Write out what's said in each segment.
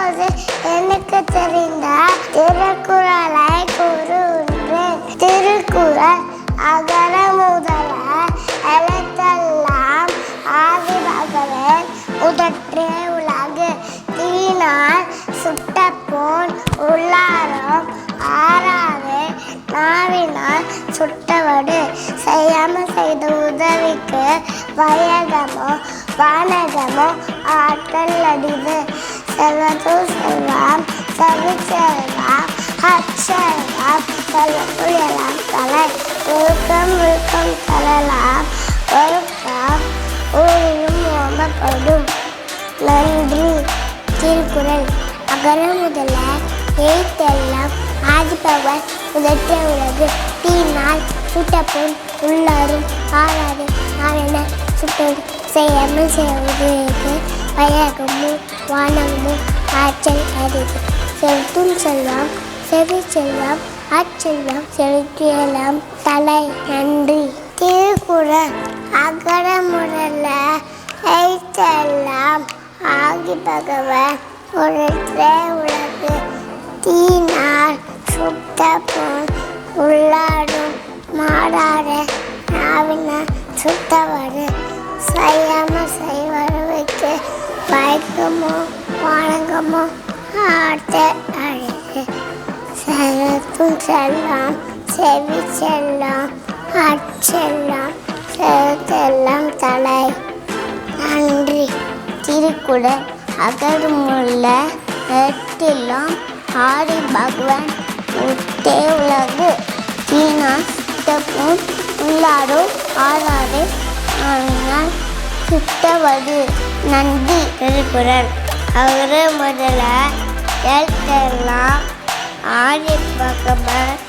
இப்போது எனக்கு தெரிந்த திருக்குறளை கூறுகின்றேன். திருக்குறள் அகர முதல எழுத்தெல்லாம் ஆதி பகவன் முதற்றே உலகு. தீயினால் சுட்டபோன் உள்ளாரும் ஆறாது நாவினால் சுட்டவடு. செய்யாமல் செய்த உதவிக்கு வையகமோ வானகமோ ஆற்றல் அடிது. செல்வத்துள் செல்வம் செவிச்செல்வம் அச்செல்வம் செல்வத்துள் எல்லாம் தலை. ஒழுக்கம் ஒழுக்கம் தரலாம் ஒழுக்கம் ஊரிலும் ஓம்பப்படும். நன்றி. திருக்குறள் அகர முதல எழுத்தெல்லாம் ஆதிபகவன் முதற்றே உலகு. தீயினால் சுட்டபோன் உள்ளாரும் ஆறாது நாவென சுட்டோடு. செய்யாமல் செய்வதற்கு வையகமும் வானகமும் ஆற்றல் அரிது. செலுத்தும் செல்வம் செவி செல்வம் அச்செல்வம் செலுத்தியெல்லாம் தலை. நன்றி. திருக்குறள் அகர முதல எழுத்தெல்லாம் ஆதி பகவன் முதற்றே உலகு. தீயினால் சுட்டபோன் உள்ளாரும் மாறாத நாவினால் சுட்டவடு. செய்யாமல் செய்வதற்கு வையகமோ வானகமோ ஆற்றல் அரிது. செலுத்தும் செல்வம் செவி செல்வம் அச்செல்வம் செலுத்தெல்லாம் தலை. நன்றி. திருக்குறள் அகர முதல எழுத்தெல்லாம் ஆதி பகவன் முதற்றே உலகு. தீயினால் சுட்டபோன் உள்ளாரும் ஆறாது நாவினால் சுட்டவடு. நன்றி. திருக்குறள் அகர முதல எழுத்தெல்லாம் ஆதி பகவன்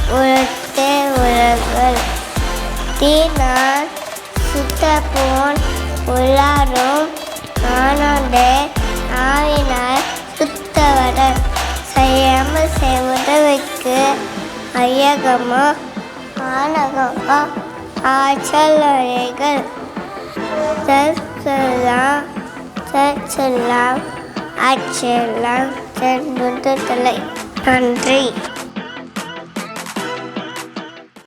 முதற்றே உலகு. தீயினால் சுட்டபோன் உள்ளாரும் ஆறாது நாவினால் சுட்டவடு. செய்யாமல் செய்வதற்கு வையகமோ வானகமோ ஆற்றல் அரிது. செல்வம் செல்வம் அச்செல்வம் செல்வத்துள் தலை. நன்றி.